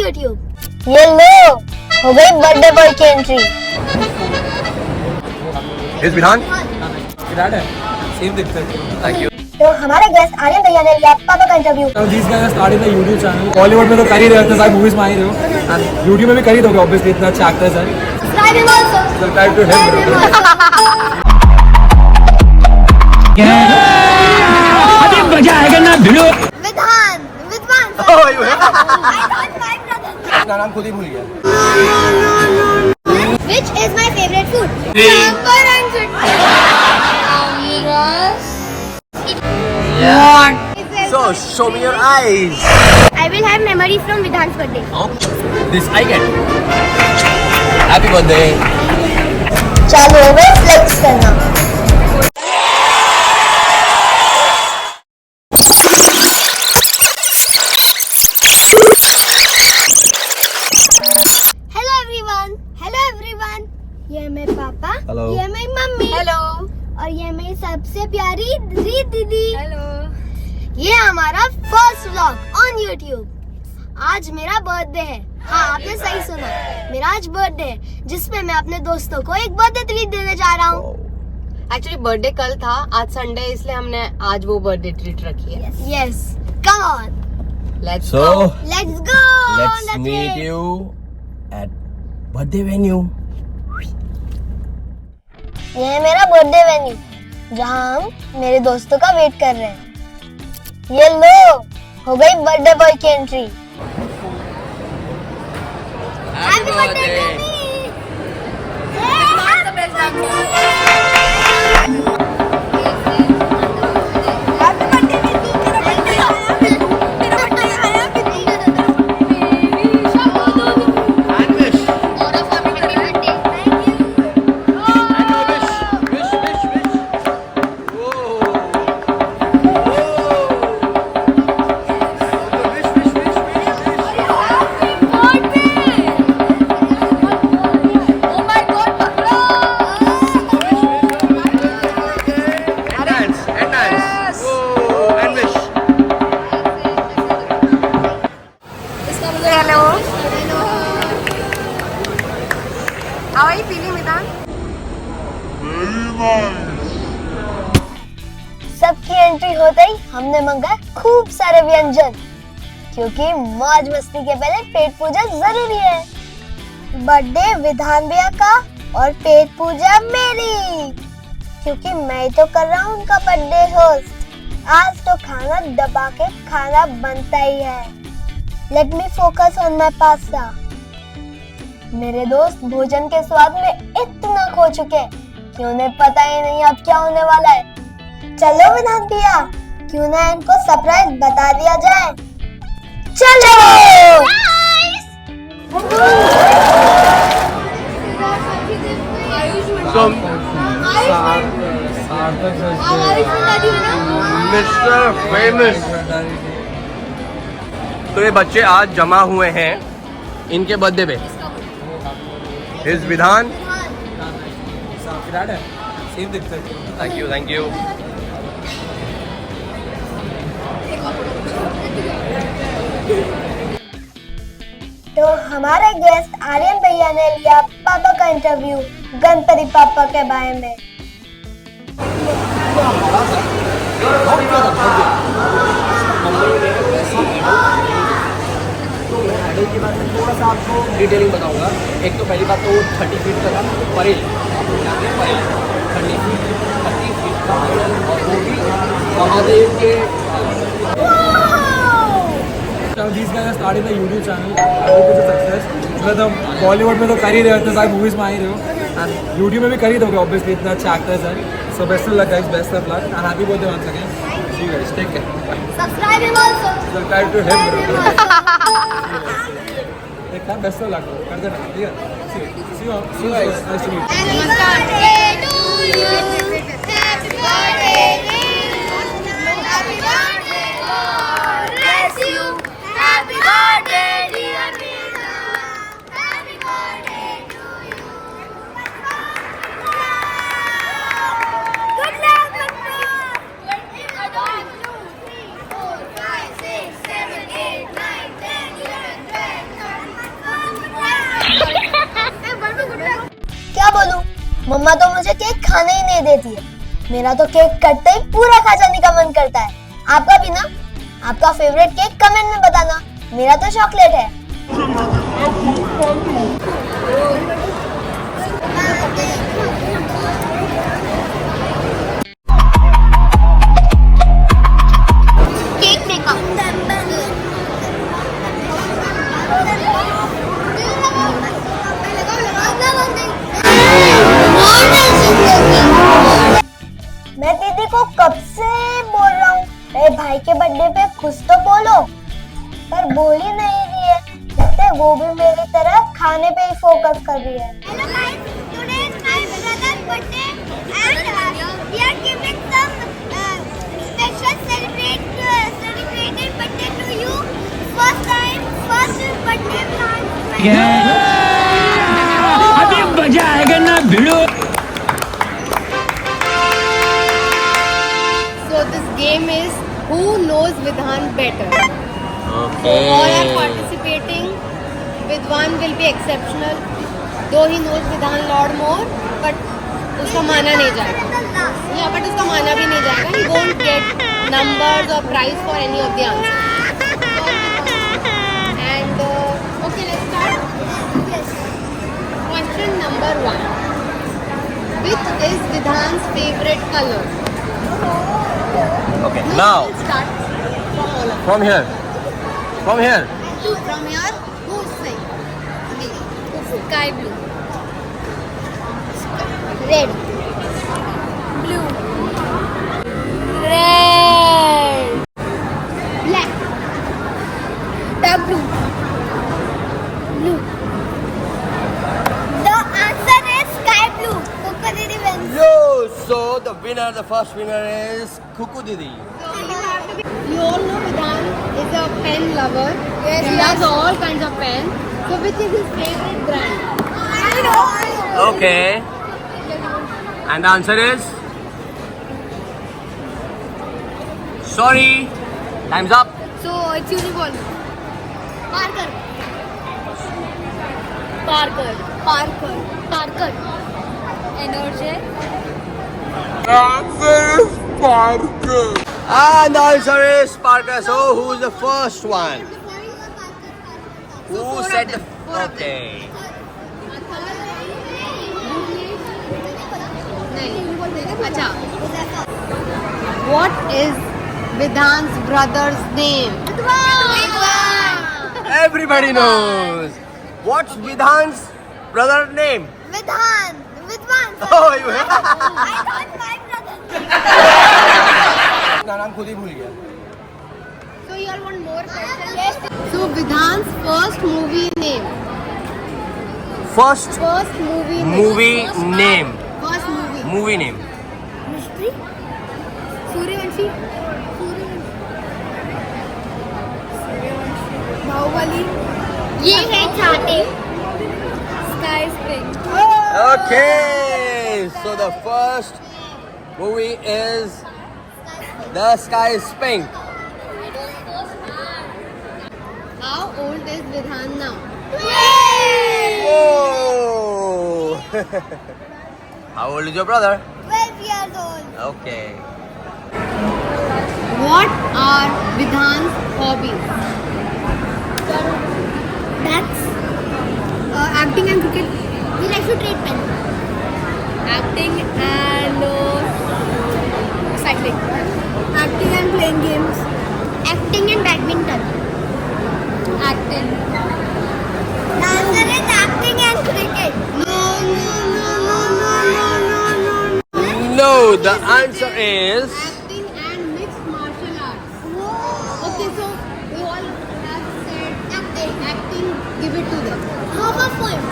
YouTube। ये लो, हो गई बर्थडे बॉय की एंट्री। इस विधान सेम दिखता है। Thank you. तो हमारे गेस्ट आर्यन भैया ने लिया पापा का interview. These guys are starting a YouTube channel. Bollywood में तो कर ही रहे हो, इतने सारे मूवीज में आ ही रहे हो, and YouTube में भी कर ही दोगे ऑब्वियसली, इतने अच्छे एक्टर्स हैं। Subscribe him also। Subscribe to him, अभी मजा आएगा ना भिड़ो। विधान, विद्वान। अपना नाम खुद ही भूल गया। Which is my favorite food? So show me your eyes. I will have memory from Vidhan's birthday। This I get. Happy birthday. चालू हो गए फ्लेक्स करना। हेलो एवरीवन, ये है मेरे पापा, Hello. ये है मेरी मम्मी, हेलो, और ये मेरी सबसे प्यारी रीत दीदी, हेलो। ये हमारा फर्स्ट व्लॉग ऑन यूट्यूब। आज मेरा बर्थडे है। हाँ, आपने सही सुना, मेरा आज बर्थडे है, जिसमें मैं अपने दोस्तों को एक बर्थडे ट्रीट देने जा रहा हूँ। एक्चुअली बर्थडे कल था, आज संडे, इसलिए हमने आज वो बर्थडे ट्रीट रखी है। Yes, come on, let's So let's go. let's meet you at birthday venue. ये है मेरा बर्थडे वेन्यू, जहाँ हम मेरे दोस्तों का वेट कर रहे हैं। ये लो, हो गई बर्थडे बॉय की entry. Happy birthday How are you feeling, Vidhan? सबकी एंट्री होते ही हमने मंगाए खूब सारे व्यंजन, क्योंकि मौज मस्ती के पहले पेट पूजा जरूरी है। बर्थडे विधान भैया का और पेट पूजा मेरी, क्योंकि मैं तो कर रहा हूँ उनका बर्थडे होस्ट। आज तो खाना दबा के खाना बनता ही है। Let me focus on my pasta. मेरे दोस्त भोजन के स्वाद में इतना खो चुके कि उन्हें पता ही नहीं अब क्या होने वाला है। चलो विधान भैया, क्यों ना इनको सरप्राइज बता दिया जाए। चलो। Mr. Famous. तो ये बच्चे आज जमा हुए हैं इनके बर्थडे पे। इस विधान सेम दिखता है। Thank you, thank you. तो हमारे गेस्ट आर्यन भैया ने लिया पापा का इंटरव्यू गणपति पापा के बारे में। के बारे में थोड़ा सा आपको डिटेलिंग बताऊंगा। एक तो पहली बात तो 30 फीट का था परेल, 30 फीट का, और वो भी महादेव के। These guys are starting a YouTube channel. I hope it's a success. मतलब बॉलीवुड में तो कर ही रहे हो, इतने सारे मूवीज में आ ही रहे हो, and YouTube में भी कर ही दोगे ऑब्वियसली, इतने अच्छे एक्टर्स हैं। So best of luck guys, best of luck, and happy birthday once again. See you guys, take care. Bye. Subscribe him also। Subscribe to him. Take care, best of luck. कर देना, ठीक है? See you guys. Nice to meet you. Happy birthday to you। Happy birthday to you। Happy birthday, God bless you। Happy birthday dear Meena। Happy birthday to you। Good luck, Good luck। 1, 2, 3, 4, 5, 6, 7, 8, 9, 10, 11, 12, 13, मम्मा तो मुझे cake खाने ही नहीं देती है। मेरा तो cake कटते ही पूरा खा जाने का मन करता है। आपका भी ना? आपका फेवरेट केक कमेंट में बताना। मेरा तो चॉकलेट है। केक देखा। मैं दीदी को कब से बोल रहा हूँ मेरे भाई के बर्थडे पे कुछ तो बोलो, पर बोल ही नहीं रही है। लगता है वो भी मेरी तरह खाने पे ही फोकस कर रही है। Hello guys, today is my brother's birthday and we are giving some special celebrated birthday to you. First birthday plan. अभी मजा आएगा ना भिड़ो. So this game is who knows Vidhan better. Okay. All are participating. Vidhan will be exceptional. Though he knows Vidhan a lot more, but उसका माना नहीं जाएगा. Yeah, but उसका माना भी नहीं जाएगा. He won't get numbers or prize for any of the answers. And okay, let's start. Question number 1. Which is Vidhan's favorite color? Okay. Now, Let's start from all of from here. From here. From here, who's saying? Me. Sky blue. Red. Blue. Red. Black. Dark blue. Blue. The answer is sky blue. Coco Didi wins. Yo, so the first winner is Kuku Didi. You all know Vidhan is a pen lover. Yes, he loves all kinds of pens. So which is his favorite brand? I know. Okay. And the answer is? Sorry. Time's up. So it's Uniball. Parker. Energy. And the answer is Parker. So who's the first one? Who said the... Okay. Acha. What is Vidhan's brother's name? Everybody knows. What's Vidhan's brother's name? Vidhan. Oh, you I thought my brother. नाम खुद ही भूल गया. So you all want more questions? Yes. So Vidhan's first movie name. First First movie name. movie name. First movie. Movie name. Mystery. Suryavanshi. Bahubali. ये है छाते. Sky Spring. Okay. So the first movie is The Sky is Pink. How old is Vidhan now? Oh. How old is your brother? 12 years old. Okay. What are Vidhan's hobbies? That's acting and cricket. He likes to trade pen. Acting and Cycling. Acting and playing games. Acting and badminton. acting. The answer is acting and cricket. No, the answer is Acting and mixed martial arts. Okay, so we all have said acting. Give it to them. Half a point.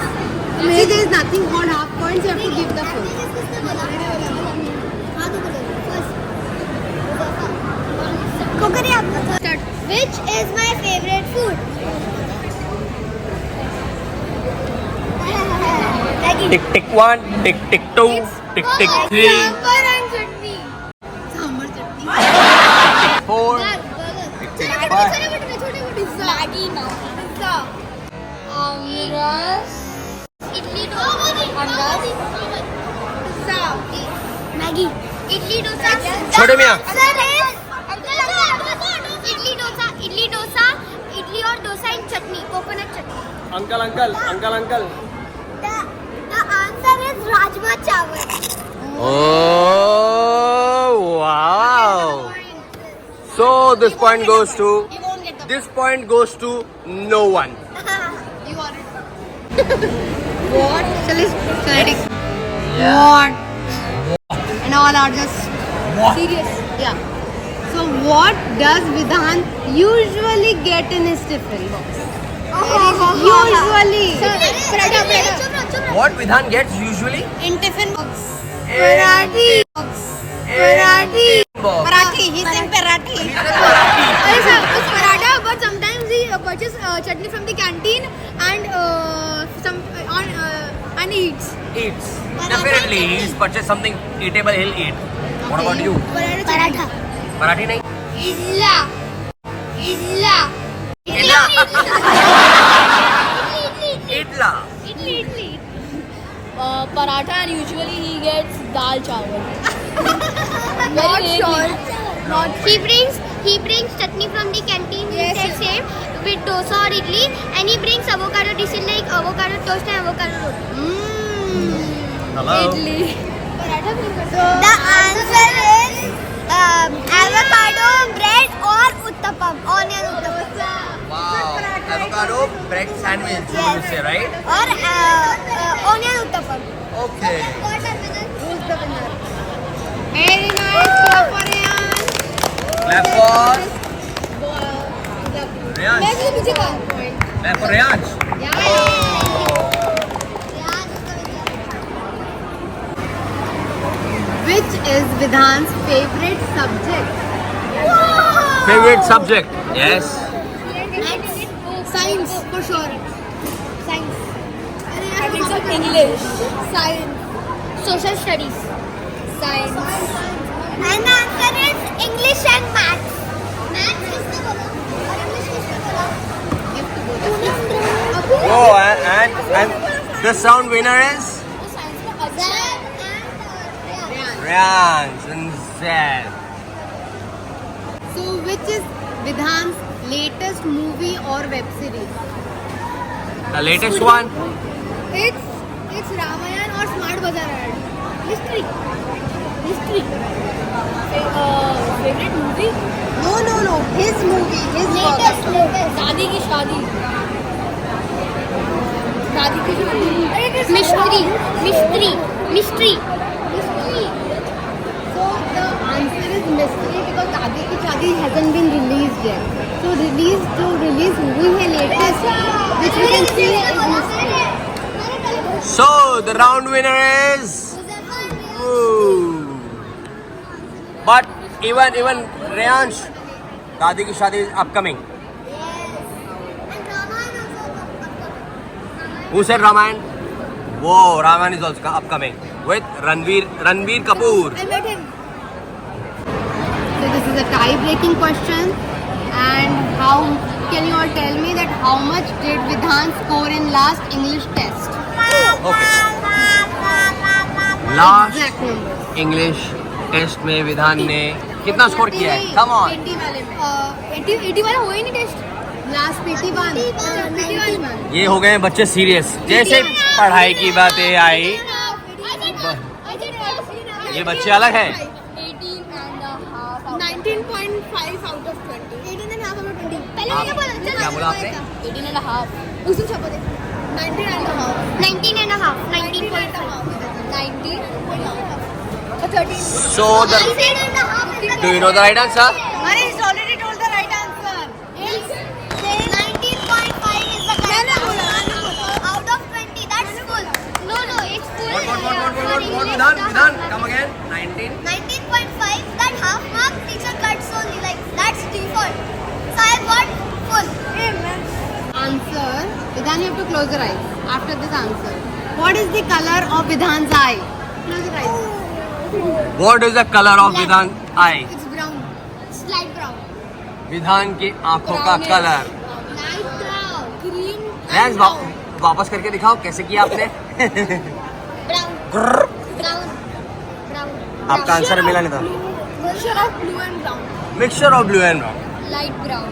See, there is nothing called half points. You have to give the full. Which is my favorite food? tick tick 1, tick tick 2, tick tick 3, Sambar and chutney. Sambar chutney. 4, tick tick 5. Maggi now. Pizza. Amras. Idli dosa. Amras. Maggi, idli dosa. छोटे मियां। इडली डोसा, इडली और dosa in chutney, coconut chutney. Uncle. The answer is rajma chawal. Oh, wow. So this point goes to no one. You already. What? Shall I take? What? And all are just serious. Yeah. So what does Vidhan usually get in his tiffin box? Usually. What Vidhan gets usually? In tiffin box. Parathi. Parathi. He's in Parathi. It's paratha, but sometimes he purchases chutney from the canteen and eats. Definitely, he's purchased something eatable. He'll eat. What about you? Paratha. Parathi nahi? Idla. Idla. Paratha, and usually he gets dal chawal. Not sure. He brings chutney from the canteen. Yes, He said same with dosa or idli, and he brings avocado dishes like avocado toast and avocado roti. Hello. The answer is avocado bread or uttapam, onion uttapam, Wow. Avocado bread sandwich, you will say, right? or onion uttapam. Okay. Who's the winner? Very nice. Clap for Ryan. Clap for Riyans. पीछे का. Clap for Riyans. Which is Vidhan's favorite subject? Favorite subject? Yes. Science for sure. Science. I think so English. Science. Social studies. Science. And the answer is English and maths. Maths किसने बोला? और English किसने बोला? Oh, and the sound winner is Riyans and Zed. So which is Vidhan's latest movie or web series? The latest one? It's Ramayan or Smart Bazaar ad. Mystery. Favorite movie? No. His movie. His Latest. शादी की शादी. शादी की शादी. Mystery. So the answer is mystery because Dadi Ki Shadi hasn't been released yet. So release movie है latest, which we can see is mystery. So the round winner is. Ooh. But even Riyans, Dadi Ki Shadi is upcoming. Who said Ramayan? Whoa, Ramayan is also upcoming with Ranveer Kapoor. I met him. So this is a tie-breaking question, and how can you all tell me that how much did Vidhan score in last English test? Okay. Last Exact number. English test में विधान ने कितना score किया है? Come on. 80 वाले में 80 वाला हुआ ही नहीं टेस्ट. लास्ट 81. ये हो गए बच्चे सीरियस. जैसे पढ़ाई की बातें आई ये बच्चे अलग हैं. 19.5 out of 20. 18.5 out of 20. पहले मैंने बोला चलो. क्या बोला आपने? 18.5. उसमें छपा दे. 19.5. 19.5. 19.5. 19. 13. So the do you know the right answer? अरे he's already told the right answer. 19.5 is the correct answer. Out of 20, that's full. No, it's full. What Vidhan? Come again. 19. 19.5, that half mark teacher cuts only, like that's default. So I got full. Answer. Vidhan, you have to close your eyes after this answer. What is the color of Vidhan's eye? Close your eyes. What is the color of Vidhan eye? It's brown. Light brown. विधान की आंखों का colour. Light brown. Green. Riyans, वापस करके दिखाओ कैसे किया आपने. Brown. Grrr. Brown. आपका आंसर मिला नहीं था. Mixture of blue and brown. Mixture of blue and brown. Light brown.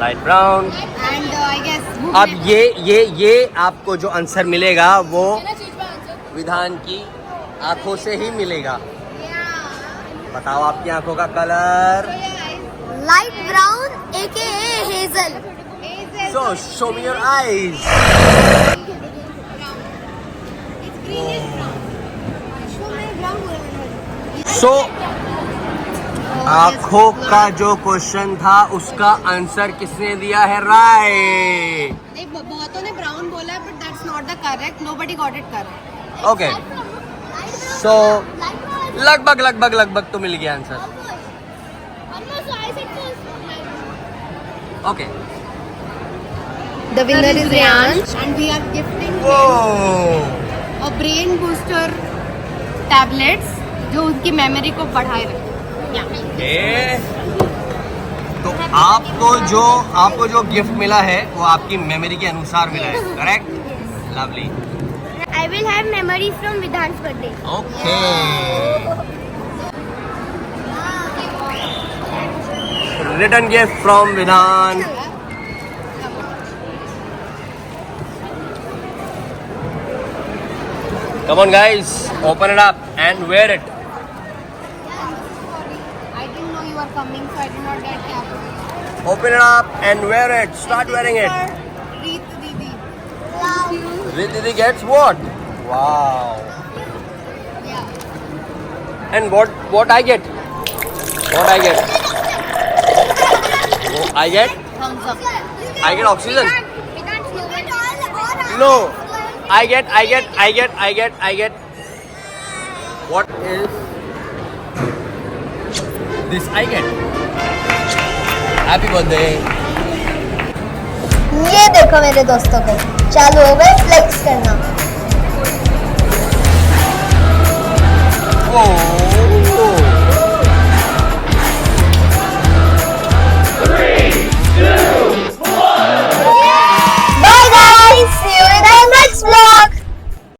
Light brown. And I guess. अब ये आपको जो आंसर मिलेगा वो Can I change my answer? विधान की आंखों से ही मिलेगा. बताओ आपकी आंखों का colour. Light brown aka hazel. So show me your eyes. So आंखों का जो क्वेश्चन था उसका आंसर किसने दिया है राइट. नहीं, बहुतों ने ब्राउन बोला है, but that's not the correct. Nobody got it correct. Okay. So लगभग तो मिल गया answer. Okay. The winner is Riyansh, and we are gifting वो a brain booster tablets जो उनकी मेमोरी को बढ़ाए रखे. तो आपको जो गिफ्ट मिला है वो आपकी मेमोरी के अनुसार मिला है. Correct. Lovely. I will have memories from Vidhan's birthday. Okay. Return gift from Vidhan. Come on guys, open it up and wear it. I didn't know you were coming, so I did not get captured. Open it up and wear it. Start wearing it. Preet Didi. Didi gets what? Wow. Yeah. And what I get? What I get? I get? Thumbs up. I get oxygen. No. I get. What is this? I get. Happy birthday. ये देखो मेरे दोस्तों को चालू हो गए flex करना. Whoa.